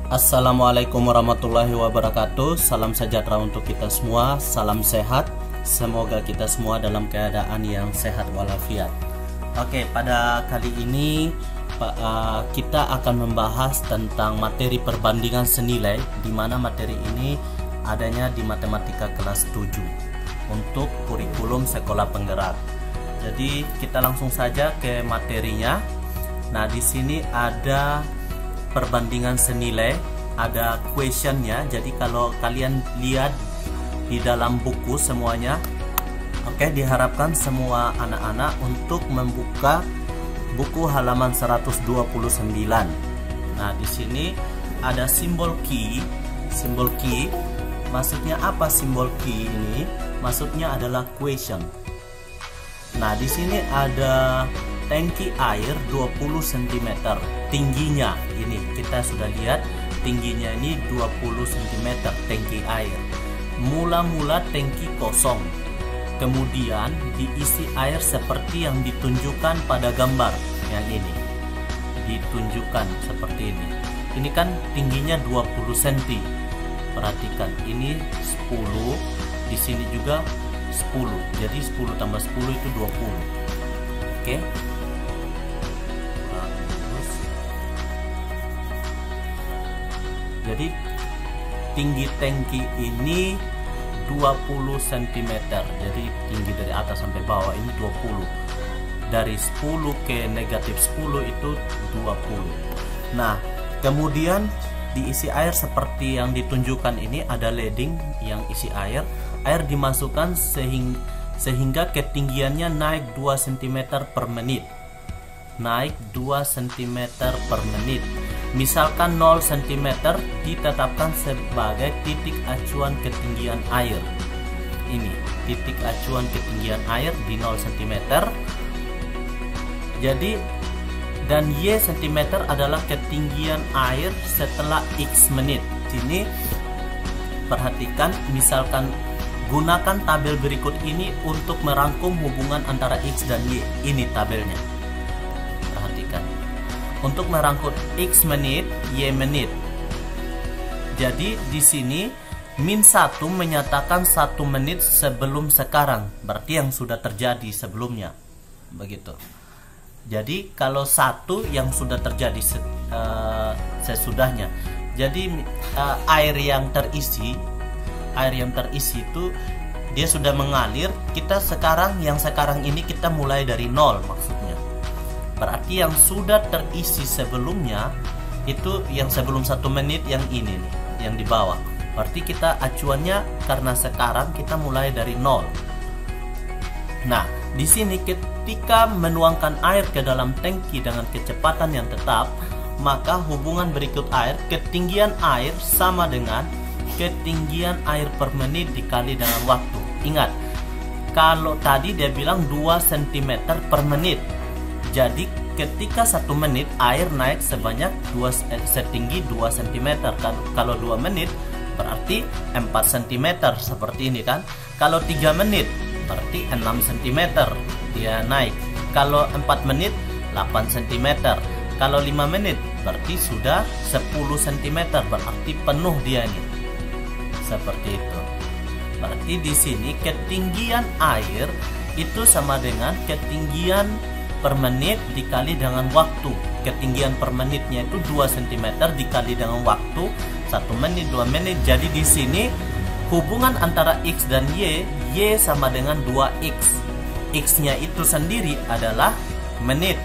Assalamualaikum warahmatullahi wabarakatuh. Salam sejahtera untuk kita semua. Salam sehat. Semoga kita semua dalam keadaan yang sehat walafiat. Oke, pada kali ini kita akan membahas tentang materi perbandingan senilai, di mana materi ini adanya di matematika kelas 7 untuk kurikulum sekolah penggerak. Jadi kita langsung saja ke materinya. Nah, di sini ada perbandingan senilai, ada questionnya. Jadi kalau kalian lihat di dalam buku semuanya, oke, diharapkan semua anak-anak untuk membuka buku halaman 129. Nah, di sini ada simbol key. Simbol key maksudnya apa? Simbol key ini maksudnya adalah question. Nah, di sini ada tangki air 20 cm tingginya. Ini kita sudah lihat tingginya ini 20 cm tangki air. Mula-mula tangki kosong, kemudian diisi air seperti yang ditunjukkan pada gambar yang ini. Ditunjukkan seperti ini. Ini kan tingginya 20 cm. Perhatikan, ini 10, di sini juga 10. Jadi 10 tambah 10 itu 20. Oke. Jadi tinggi tangki ini 20 cm. Jadi tinggi dari atas sampai bawah ini 20. Dari 10 ke negatif 10 itu 20. Nah, kemudian diisi air seperti yang ditunjukkan ini, ada leading yang isi air. Air dimasukkan sehingga ketinggiannya naik 2 cm per menit. Naik 2 cm per menit. Misalkan 0 cm ditetapkan sebagai titik acuan ketinggian air. Ini titik acuan ketinggian air di 0 cm. Jadi, dan Y cm adalah ketinggian air setelah X menit. Sini perhatikan, misalkan gunakan tabel berikut ini untuk merangkum hubungan antara X dan Y. Ini tabelnya. Perhatikan. Untuk merangkut X menit, Y menit. Jadi di sini min 1 menyatakan 1 menit sebelum sekarang, berarti yang sudah terjadi sebelumnya. Begitu. Jadi kalau 1 yang sudah terjadi sesudahnya. Jadi air yang terisi itu dia sudah mengalir. Kita sekarang ini kita mulai dari 0 maksudnya. Berarti yang sudah terisi sebelumnya itu yang sebelum 1 menit, yang ini nih, yang di bawah. Berarti kita acuannya karena sekarang kita mulai dari 0. Nah, di sini ketika menuangkan air ke dalam tangki dengan kecepatan yang tetap, maka hubungan berikut air, ketinggian air sama dengan ketinggian air per menit dikali dengan waktu. Ingat, kalau tadi dia bilang 2 cm per menit. Jadi ketika 1 menit air naik sebanyak setinggi 2 cm. Kalau 2 menit berarti 4 cm seperti ini kan. Kalau 3 menit berarti 6 cm dia naik. Kalau 4 menit 8 cm. Kalau 5 menit berarti sudah 10 cm, berarti penuh dia ini. Seperti itu. Berarti di sini ketinggian air itu sama dengan ketinggian per menit dikali dengan waktu. Ketinggian per menitnya itu 2 cm dikali dengan waktu 1 menit, 2 menit. Jadi di sini hubungan antara X dan Y sama dengan 2X. X-nya itu sendiri adalah menit.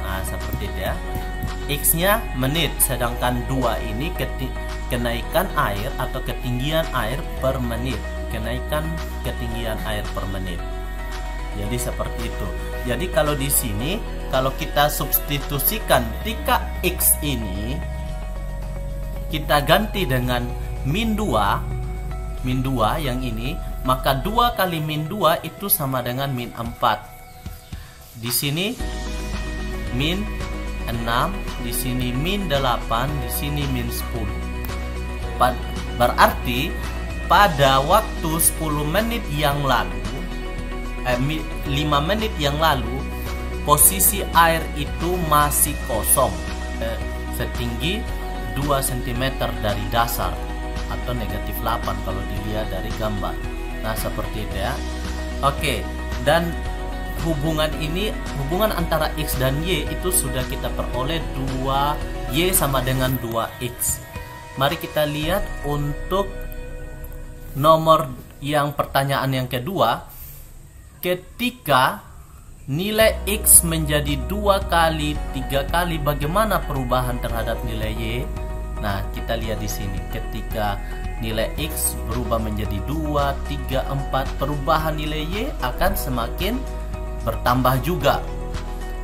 Nah, seperti itu ya. X-nya menit, sedangkan 2 ini kenaikan air atau ketinggian air per menit. Kenaikan ketinggian air per menit. Jadi seperti itu. Jadi kalau di sini kalau kita substitusikan ketika X ini kita ganti dengan min 2 yang ini, maka 2 kali min 2 itu sama dengan min 4. Di sini min 6, di sini min 8, di sini min 10. Berarti pada waktu 10 menit yang lalu 5 menit yang lalu posisi air itu masih kosong setinggi 2 cm dari dasar, atau negatif 8 kalau dilihat dari gambar. Nah, seperti itu ya. Oke, dan hubungan antara X dan Y itu sudah kita peroleh 2Y sama dengan 2X. Mari kita lihat untuk nomor yang pertanyaan yang kedua. Ketika nilai X menjadi 2 kali, 3 kali, bagaimana perubahan terhadap nilai Y? Nah, kita lihat di sini. Ketika nilai X berubah menjadi 2, 3, 4, perubahan nilai Y akan semakin bertambah juga.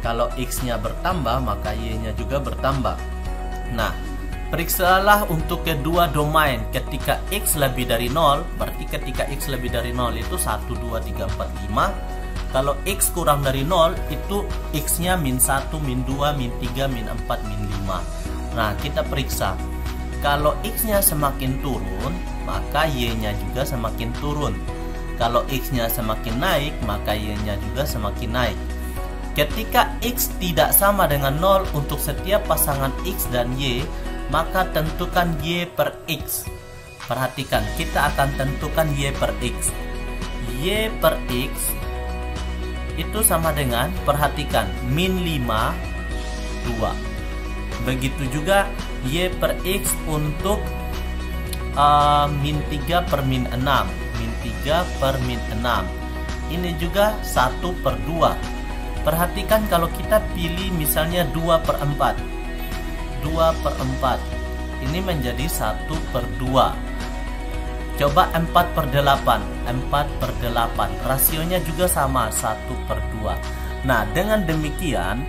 Kalau X-nya bertambah, maka Y-nya juga bertambah. Nah, periksalah untuk kedua domain. Ketika X lebih dari 0, berarti ketika X lebih dari 0 itu 1, 2, 3, 4, 5. Kalau X kurang dari 0, itu X-nya min 1, min 2, min 3, min 4, min 5. Nah, kita periksa. Kalau X-nya semakin turun, maka Y-nya juga semakin turun. Kalau X-nya semakin naik, maka Y-nya juga semakin naik. Ketika X tidak sama dengan 0 untuk setiap pasangan X dan Y, maka tentukan Y per X. Perhatikan, kita akan tentukan Y per X. Y per X itu sama dengan, perhatikan, min 5, 2. Begitu juga Y per X untuk min 3 per min 6, min 3 per min 6. Ini juga 1 per 2. Perhatikan kalau kita pilih misalnya 2 per 4, 2 per 4, ini menjadi 1 per 2. Coba 4 per 8, 4 per 8, rasionya juga sama, 1 per 2. Nah, dengan demikian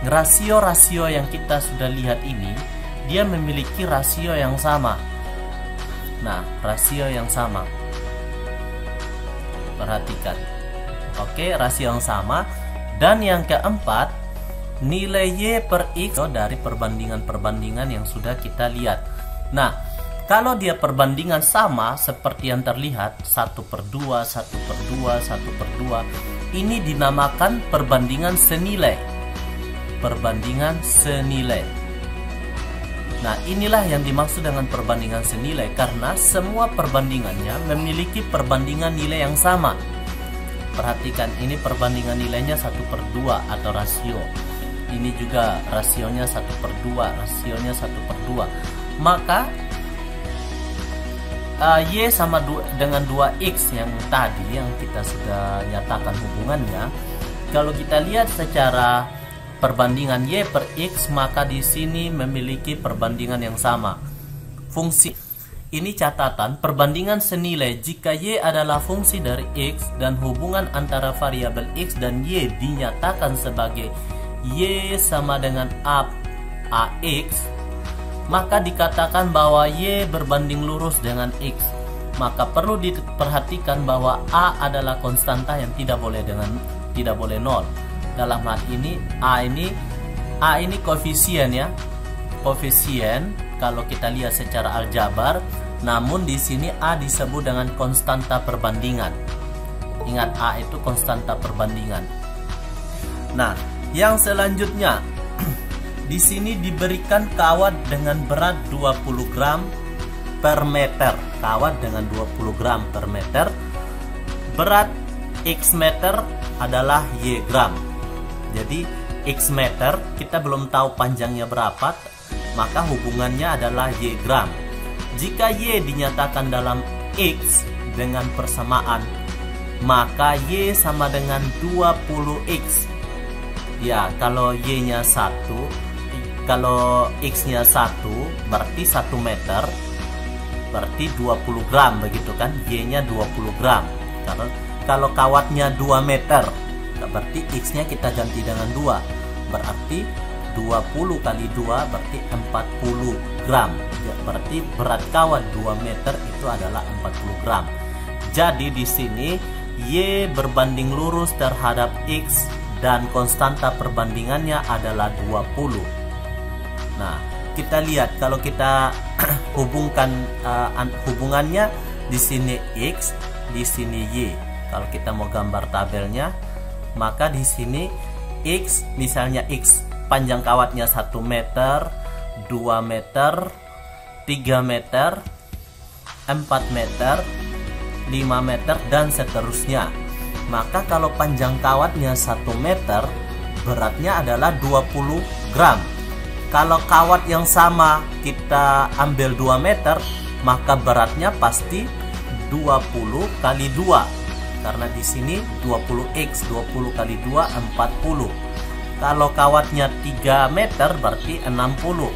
rasio-rasio yang kita sudah lihat ini, dia memiliki rasio yang sama. Nah, rasio yang sama, perhatikan. Oke, rasio yang sama. Dan yang keempat, nilai Y per X dari perbandingan-perbandingan yang sudah kita lihat. Nah, kalau dia perbandingan sama seperti yang terlihat, 1 per 2, 1 per 2, 1 per 2, ini dinamakan perbandingan senilai. Perbandingan senilai. Nah, inilah yang dimaksud dengan perbandingan senilai, karena semua perbandingannya memiliki perbandingan nilai yang sama. Perhatikan, ini perbandingan nilainya 1 per 2 atau rasio. Ini juga rasionya 1 per 2, rasionya 1 per 2. Maka Y sama dengan 2X yang tadi yang kita sudah nyatakan hubungannya. Kalau kita lihat secara perbandingan Y per X, maka di sini memiliki perbandingan yang sama. Fungsi ini catatan perbandingan senilai jika Y adalah fungsi dari X dan hubungan antara variabel X dan Y dinyatakan sebagai Y sama dengan AX, maka dikatakan bahwa Y berbanding lurus dengan X. Maka perlu diperhatikan bahwa A adalah konstanta yang tidak boleh 0. Dalam hal ini A ini koefisien ya. Koefisien kalau kita lihat secara aljabar, namun di sini A disebut dengan konstanta perbandingan. Ingat, A itu konstanta perbandingan. Nah, yang selanjutnya di sini diberikan kawat dengan berat 20 gram per meter. Kawat dengan 20 gram per meter. Berat X meter adalah Y gram. Jadi X meter kita belum tahu panjangnya berapa, maka hubungannya adalah Y gram. Jika Y dinyatakan dalam X dengan persamaan, maka Y sama dengan 20X. Ya, kalau Y-nya 1, kalau X-nya 1, berarti 1 meter, berarti 20 gram, begitu kan? Y-nya 20 gram. Kalau kawatnya 2 meter, berarti X-nya kita ganti dengan 2. Berarti 20 kali 2 berarti 40 gram. Berarti berat kawat 2 meter itu adalah 40 gram. Jadi di sini Y berbanding lurus terhadap X dan konstanta perbandingannya adalah 20. Nah, kita lihat kalau kita hubungkan hubungannya, di sini X, di sini Y. Kalau kita mau gambar tabelnya, maka di sini X, misalnya X panjang kawatnya 1 meter, 2 meter, 3 meter, 4 meter, 5 meter, dan seterusnya. Maka kalau panjang kawatnya 1 meter, beratnya adalah 20 gram. Kalau kawat yang sama kita ambil 2 meter, maka beratnya pasti 20 kali 2. Karena di sini 20x, 20 kali 2 40. Kalau kawatnya 3 meter berarti 60.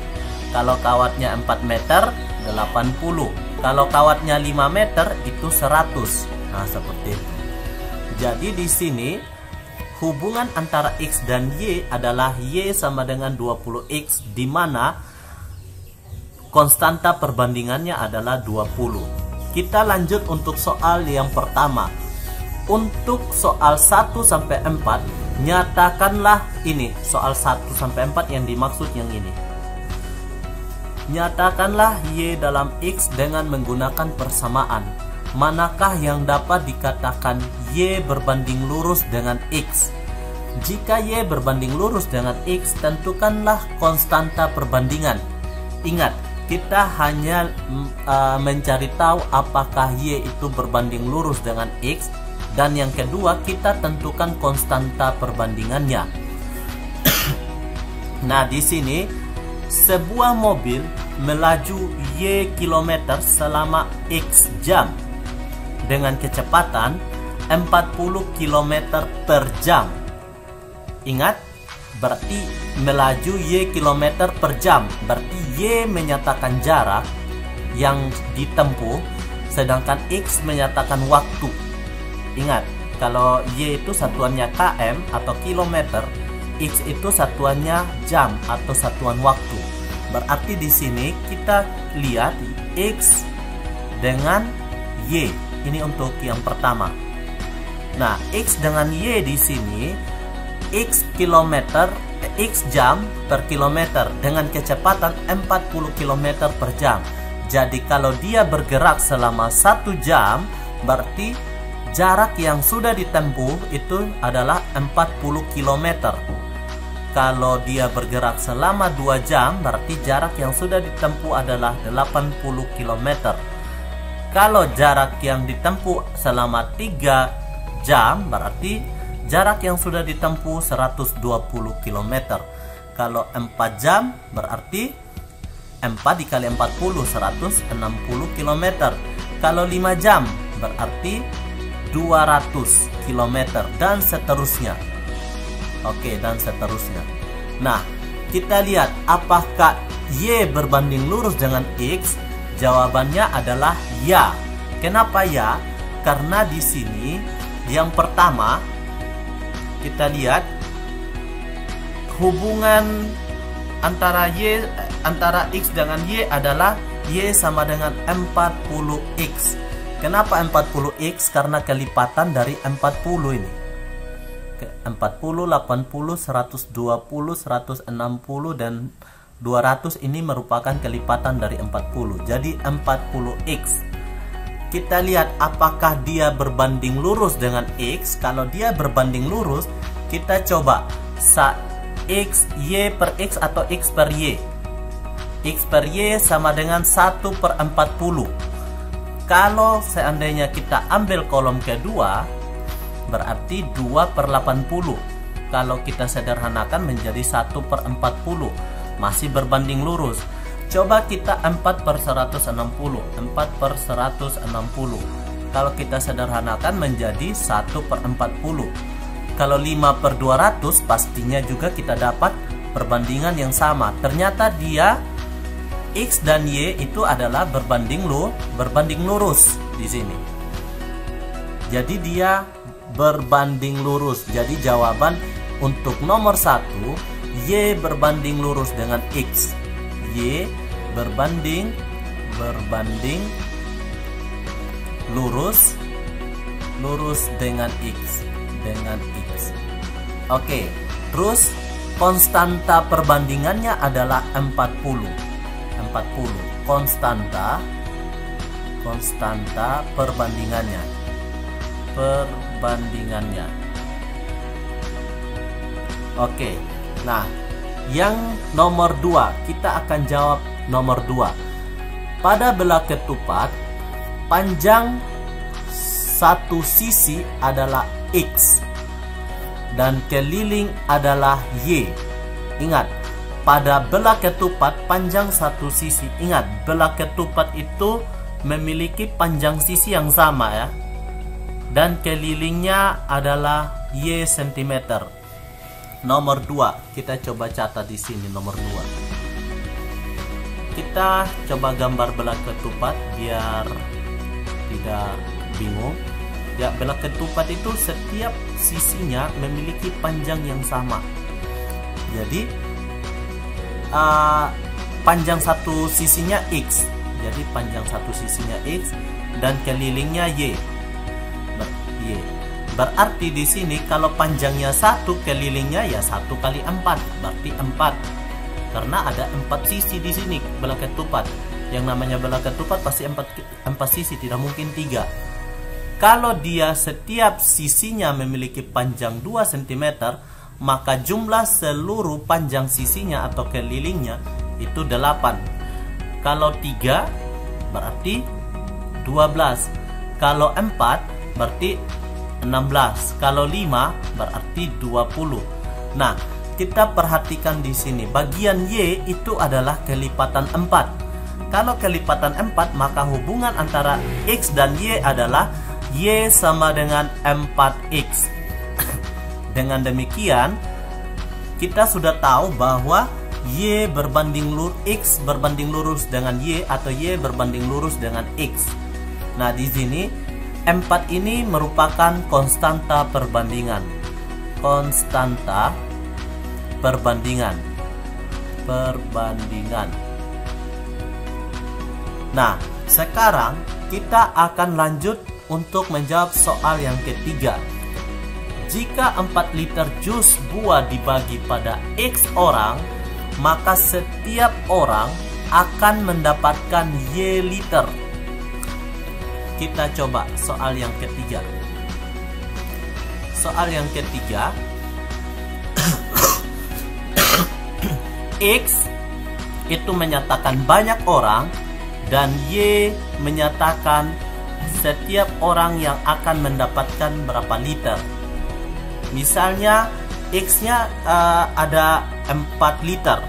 Kalau kawatnya 4 meter 80. Kalau kawatnya 5 meter itu 100. Nah, seperti itu. Jadi di sini hubungan antara X dan Y adalah Y sama dengan 20X, di mana konstanta perbandingannya adalah 20. Kita lanjut untuk soal yang pertama. Untuk soal 1 sampai 4, nyatakanlah ini, soal 1 sampai 4 yang dimaksud yang ini. Nyatakanlah Y dalam X dengan menggunakan persamaan. Manakah yang dapat dikatakan Y berbanding lurus dengan X? Jika Y berbanding lurus dengan X, tentukanlah konstanta perbandingan. Ingat, kita hanya mencari tahu apakah Y itu berbanding lurus dengan X, dan yang kedua kita tentukan konstanta perbandingannya. Nah, di sini sebuah mobil melaju Y kilometer selama X jam dengan kecepatan 40 km per jam. Ingat, berarti melaju Y kilometer per jam. Berarti Y menyatakan jarak yang ditempuh, sedangkan X menyatakan waktu. Ingat, kalau Y itu satuannya km atau kilometer, X itu satuannya jam atau satuan waktu. Berarti di sini kita lihat X dengan Y. Ini untuk yang pertama. Nah, X dengan Y di sini X kilometer, X jam per kilometer dengan kecepatan 40 km per jam. Jadi kalau dia bergerak selama 1 jam, berarti jarak yang sudah ditempuh itu adalah 40 km. Kalau dia bergerak selama 2 jam, berarti jarak yang sudah ditempuh adalah 80 km. Kalau jarak yang ditempuh selama 3 jam, berarti jarak yang sudah ditempuh 120 km. Kalau 4 jam, berarti 4 dikali 40, 160 km. Kalau 5 jam, berarti 200 km, dan seterusnya. Oke, dan seterusnya. Nah, kita lihat apakah Y berbanding lurus dengan X. Jawabannya adalah ya. Kenapa ya? Karena di sini yang pertama kita lihat hubungan antara X dengan Y adalah Y sama dengan 40X. Kenapa 40X? Karena kelipatan dari 40 ini. 40, 80, 120, 160, dan 200 ini merupakan kelipatan dari 40. Jadi 40X. Kita lihat apakah dia berbanding lurus dengan X. Kalau dia berbanding lurus, kita coba X, Y per X atau X per Y. X per Y sama dengan 1 per 40. Kalau seandainya kita ambil kolom kedua, berarti 2 per 80. Kalau kita sederhanakan menjadi 1 per 40. Masih berbanding lurus. Coba kita 4 per 160. 4 per 160. Kalau kita sederhanakan menjadi 1 per 40. Kalau 5 per 200, pastinya juga kita dapat perbandingan yang sama. Ternyata dia X dan Y itu adalah berbanding lurus di sini. Jadi dia berbanding lurus. Jadi jawaban untuk nomor 1, Y berbanding lurus dengan X. Y berbanding lurus dengan X. Oke, terus konstanta perbandingannya adalah 40. Konstanta perbandingannya. Oke. Nah, Yang nomor 2, kita akan jawab nomor 2. Pada belah ketupat, panjang satu sisi adalah X dan keliling adalah Y. Ingat, pada belah ketupat panjang satu sisi. Ingat, belah ketupat itu memiliki panjang sisi yang sama ya. Dan kelilingnya adalah Y cm. Nomor 2, kita coba catat di sini nomor 2. Kita coba gambar belah ketupat biar tidak bingung. Ya, belah ketupat itu setiap sisinya memiliki panjang yang sama. Jadi panjang satu sisinya X. Jadi panjang satu sisinya X dan kelilingnya Y. Berarti di sini kalau panjangnya 1, kelilingnya ya 1 kali 4, berarti 4. Karena ada 4 sisi di sini belah ketupat. Yang namanya belah ketupat pasti 4 sisi, tidak mungkin 3. Kalau dia setiap sisinya memiliki panjang 2 cm, maka jumlah seluruh panjang sisinya atau kelilingnya itu 8. Kalau 3 berarti 12. Kalau 4 berarti 16. Kalau 5 berarti 20. Nah, kita perhatikan di sini bagian Y itu adalah kelipatan 4. Kalau kelipatan 4, maka hubungan antara X dan Y adalah Y sama dengan 4X. Dengan demikian, kita sudah tahu bahwa Y berbanding lurus, X berbanding lurus dengan Y atau Y berbanding lurus dengan X. Nah, di sini 4 ini merupakan konstanta perbandingan. Konstanta perbandingan. Nah, sekarang kita akan lanjut untuk menjawab soal yang ketiga. Jika 4 liter jus buah dibagi pada X orang, maka setiap orang akan mendapatkan Y liter. Kita coba soal yang ketiga. Soal yang ketiga, X itu menyatakan banyak orang dan Y menyatakan setiap orang yang akan mendapatkan berapa liter. Misalnya X-nya ada 4 liter.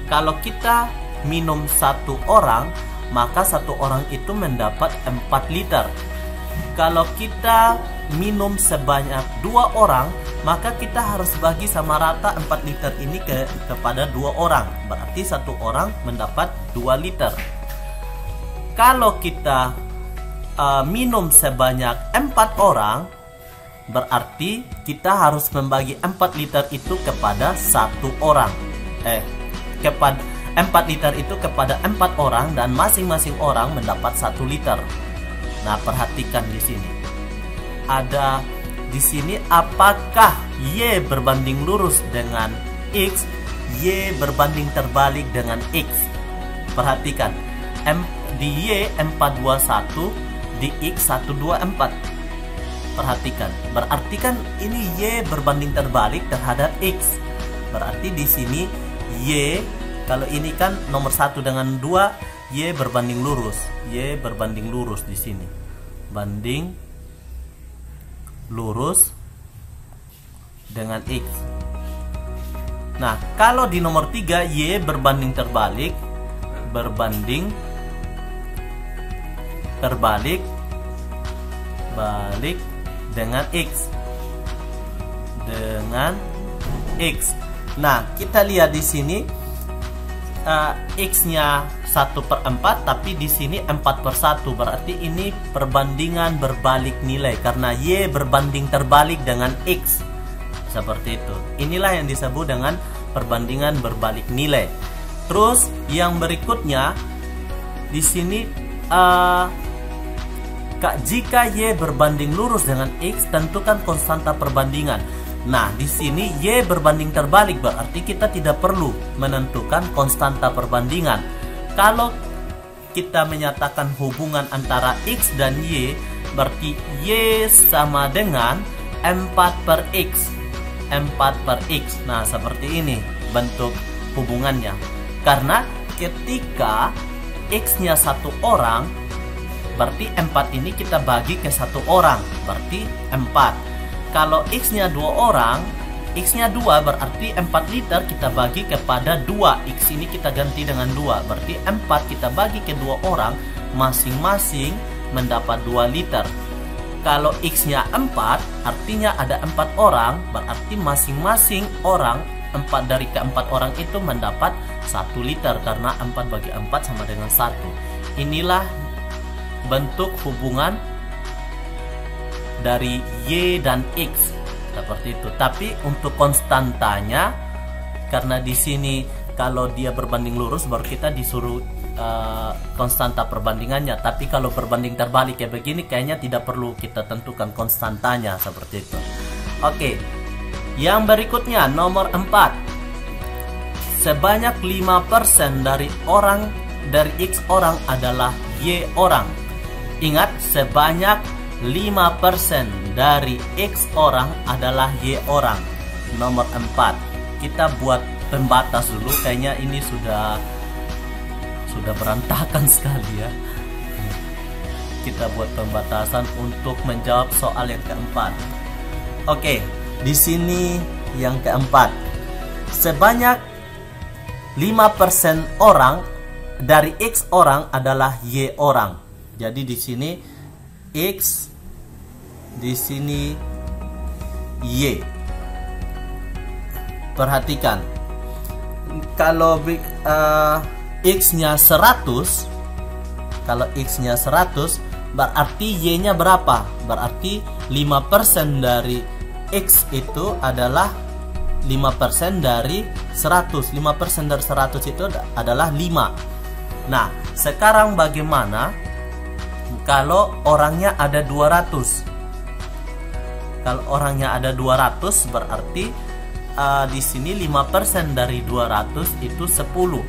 Kalau kita minum 1 orang, maka 1 orang itu mendapat 4 liter. Kalau kita minum sebanyak 2 orang, maka kita harus bagi sama rata 4 liter ini kepada 2 orang. Berarti 1 orang mendapat 2 liter. Kalau kita minum sebanyak 4 orang, berarti kita harus membagi 4 liter itu kepada 1 orang. Kepada 4 liter itu kepada 4 orang dan masing-masing orang mendapat 1 liter. Nah, perhatikan di sini. Ada di sini apakah Y berbanding lurus dengan X, Y berbanding terbalik dengan X. Perhatikan. Di Y 421, di X 124. Perhatikan, berarti kan ini Y berbanding terbalik terhadap X. Berarti di sini Y, kalau ini kan nomor 1 dengan 2, Y berbanding lurus. Y berbanding lurus di sini. Banding lurus dengan X. Nah, kalau di nomor 3 Y berbanding terbalik, berbanding terbalik dengan X. Nah, kita lihat di sini X-nya 1/4, tapi di sini 4/1. Berarti ini perbandingan berbalik nilai karena Y berbanding terbalik dengan X. Seperti itu. Inilah yang disebut dengan perbandingan berbalik nilai. Terus yang berikutnya di sini jika Y berbanding lurus dengan X, tentukan konstanta perbandingan. Nah, di sini Y berbanding terbalik, berarti kita tidak perlu menentukan konstanta perbandingan. Kalau kita menyatakan hubungan antara X dan Y, berarti Y sama dengan 4/X. 4/X. Nah, seperti ini bentuk hubungannya. Karena ketika X-nya 1 orang, berarti 4 ini kita bagi ke 1 orang, berarti 4. Kalau X-nya 2 orang, X-nya 2 berarti 4 liter kita bagi kepada 2. X ini kita ganti dengan 2, berarti 4 kita bagi ke 2 orang, masing-masing mendapat 2 liter. Kalau X-nya 4, artinya ada 4 orang, berarti masing-masing orang 4 dari keempat orang itu mendapat 1 liter, karena 4 bagi 4 sama dengan 1. Inilah bentuk hubungan dari Y dan X seperti itu. Tapi untuk konstantanya, karena di sini kalau dia berbanding lurus baru kita disuruh konstanta perbandingannya. Tapi kalau berbanding terbalik kayak begini, kayaknya tidak perlu kita tentukan konstantanya seperti itu. Oke, yang berikutnya nomor 4. Sebanyak 5% dari X orang adalah Y orang. Ingat, sebanyak 5% dari X orang adalah Y orang. Nomor 4. Kita buat pembatas dulu, kayaknya ini sudah berantakan sekali ya. Kita buat pembatasan untuk menjawab soal yang keempat. Oke, di sini yang keempat. Sebanyak 5% orang dari X orang adalah Y orang. Jadi di sini X, di sini Y. Perhatikan, kalau X-nya 100, kalau X-nya 100, berarti Y-nya berapa? Berarti 5% dari X itu adalah 5% dari 100. 5% dari 100 itu adalah 5. Nah, sekarang bagaimana kalau orangnya ada 200? Kalau orangnya ada 200, berarti di sini 5% dari 200 itu 10.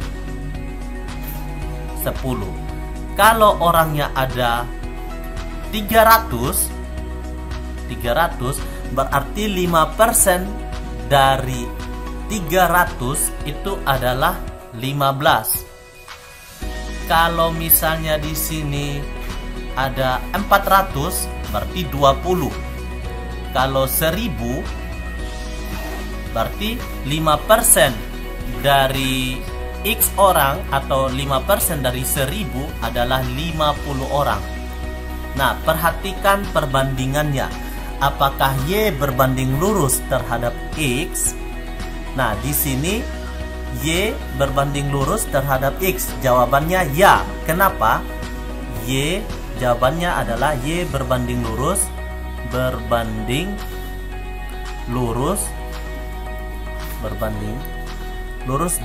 Kalau orangnya ada 300, berarti 5% dari 300 itu adalah 15. Kalau misalnya di sini ada 400, berarti 20. Kalau 1000, berarti 5% dari X orang atau 5% dari 1000 adalah 50 orang. Nah, perhatikan perbandingannya. Apakah Y berbanding lurus terhadap X? Nah, di sini Y berbanding lurus terhadap X. Jawabannya ya. Kenapa? Y, jawabannya adalah Y berbanding lurus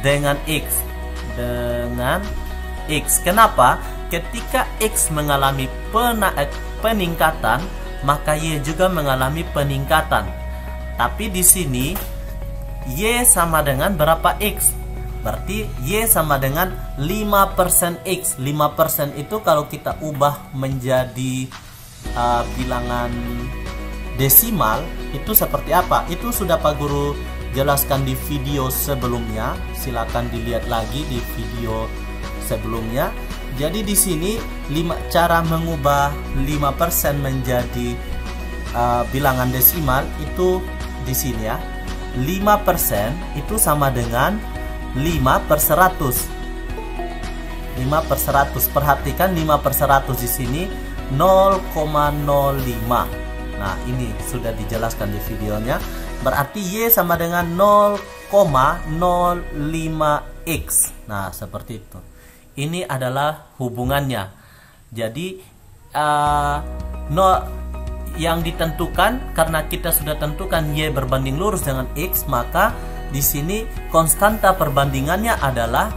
dengan X. Kenapa? Ketika X mengalami peningkatan, maka Y juga mengalami peningkatan. Tapi di sini Y sama dengan berapa X? Berarti Y sama dengan 5% X. 5% itu kalau kita ubah menjadi bilangan desimal, itu seperti apa? Itu sudah Pak Guru jelaskan di video sebelumnya. Silakan dilihat lagi di video sebelumnya. Jadi di sini cara mengubah 5% menjadi bilangan desimal itu di sini ya. 5% itu sama dengan 5/100. 5/100. Perhatikan 5/100 di sini 0,05. Nah, ini sudah dijelaskan di videonya. Berarti Y sama dengan 0,05X. Nah, seperti itu. Ini adalah hubungannya. Jadi yang ditentukan, karena kita sudah tentukan Y berbanding lurus dengan X, maka di sini konstanta perbandingannya adalah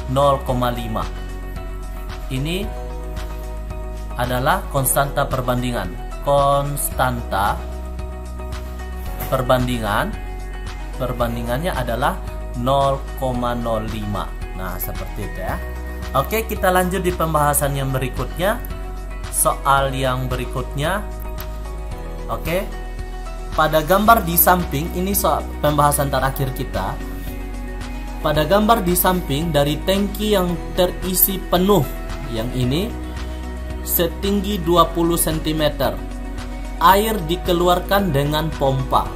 0,5. Ini adalah konstanta perbandingan. Konstanta perbandingannya adalah 0,05. Nah, seperti itu ya. Oke, kita lanjut di pembahasan yang berikutnya. Soal yang berikutnya. Oke. Pada gambar di samping, ini soal pembahasan terakhir kita. pada gambar di samping dari tangki yang terisi penuh, yang ini setinggi 20 cm. Air dikeluarkan dengan pompa.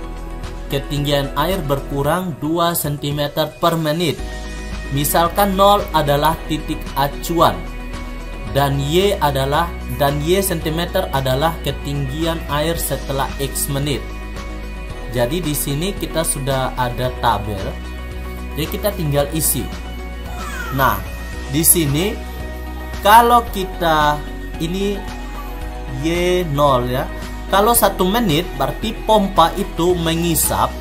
Ketinggian air berkurang 2 cm per menit. Misalkan 0 adalah titik acuan dan Y cm adalah ketinggian air setelah X menit. Jadi di sini kita sudah ada tabel. Jadi kita tinggal isi. Nah, di sini kalau kita ini Y0 ya. Kalau 1 menit berarti pompa itu mengisap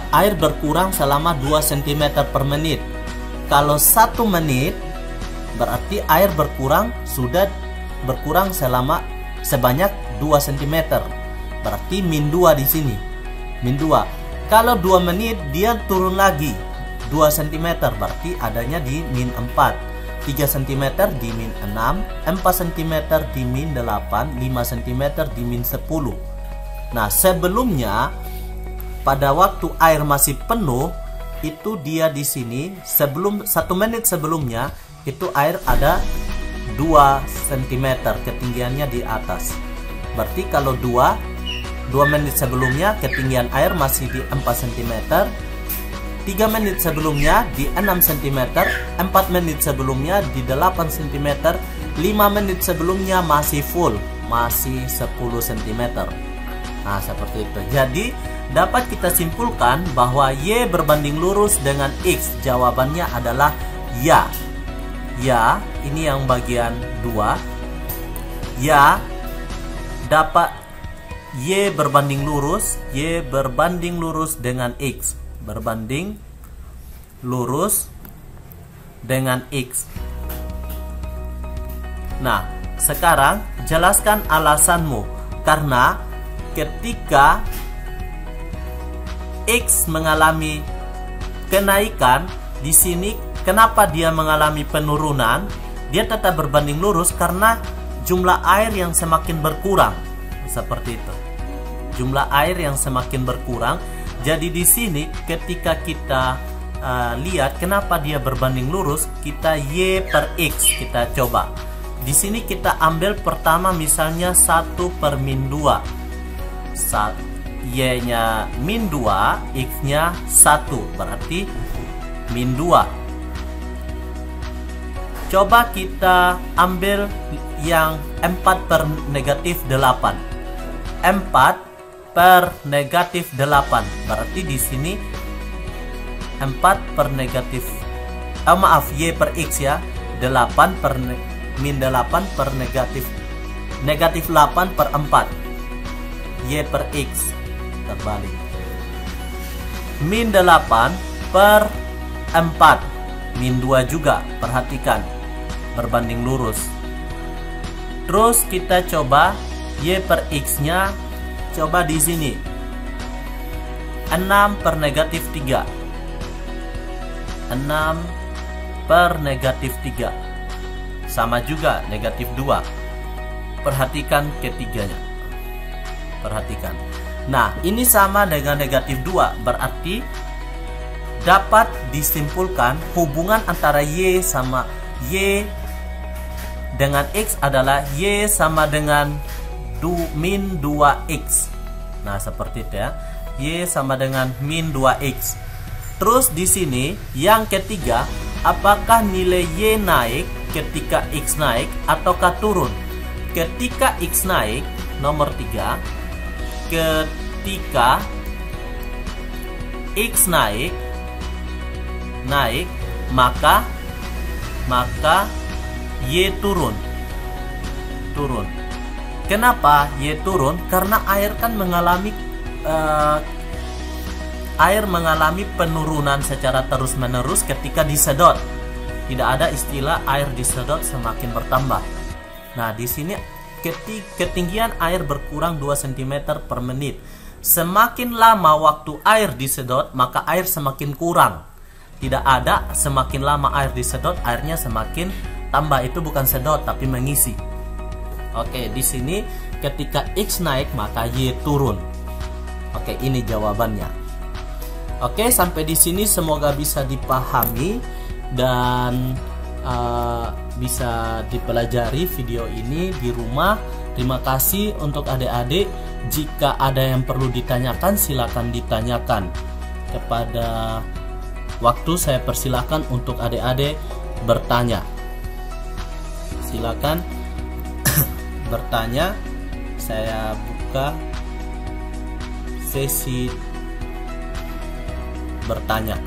air berkurang selama 2 cm per menit. Kalau 1 menit berarti air sudah berkurang sebanyak 2 cm. Berarti min 2 di sini. Min 2. Kalau 2 menit dia turun lagi 2 cm, berarti adanya di min 4. 3 cm di min 6, 4 cm di min 8, 5 cm di min 10. Nah, sebelumnya pada waktu air masih penuh itu dia di sini 1 menit sebelumnya itu air ada 2 cm ketinggiannya di atas. Berarti kalau 2 menit sebelumnya ketinggian air masih di 4 cm, 3 menit sebelumnya di 6 cm, 4 menit sebelumnya di 8 cm, 5 menit sebelumnya masih full, masih 10 cm. Nah, seperti itu. Jadi dapat kita simpulkan bahwa Y berbanding lurus dengan X. Jawabannya adalah ya. Ya, ini yang bagian 2. Ya dapat Y berbanding lurus dengan X. Berbanding lurus dengan X. Nah, sekarang jelaskan alasanmu. Karena ketika X mengalami kenaikan, di sini kenapa dia mengalami penurunan? Dia tetap berbanding lurus karena jumlah air yang semakin berkurang. Seperti itu. Jumlah air yang semakin berkurang. Jadi di sini ketika kita lihat kenapa dia berbanding lurus, kita Y per X kita coba. Di sini kita ambil pertama misalnya 1 per min 2. Y-nya min 2, X-nya 1, berarti min 2. Coba kita ambil yang 4 per negatif 8. 4 per negatif 8. Berarti di sini 4 per negatif Y per X ya. 8 per min 8 per negatif 8 per 4. Y per X terbalik. Min 8 per 4. Min 2 juga, perhatikan. Berbanding lurus. Terus kita coba Y per X-nya, coba di sini 6 per negatif 3. 6 per negatif 3 sama juga negatif 2. Perhatikan ketiganya. Perhatikan. Nah, ini sama dengan negatif 2. Berarti dapat disimpulkan hubungan antara Y sama Y dengan X adalah Y sama dengan min 2X. Nah, seperti itu ya. Y sama dengan min 2X. Terus di sini yang ketiga, apakah nilai Y naik ketika X naik ataukah turun? Ketika X naik, nomor 3, ketika X naik maka Y turun. Kenapa Y turun? Karena air kan mengalami penurunan secara terus-menerus ketika disedot. Tidak ada istilah air disedot semakin bertambah. Nah, di sini ketinggian air berkurang 2 cm per menit. Semakin lama waktu air disedot, maka air semakin kurang. Tidak ada semakin lama air disedot, airnya semakin tambah. Itu bukan sedot tapi mengisi. Oke, di sini ketika X naik maka Y turun. Oke, ini jawabannya. Oke, sampai di sini semoga bisa dipahami dan bisa dipelajari video ini di rumah. Terima kasih untuk adik-adik. Jika ada yang perlu ditanyakan, silakan ditanyakan. Kepada waktu saya persilahkan untuk adik-adik bertanya. Silakan bertanya. Saya buka sesi bertanya.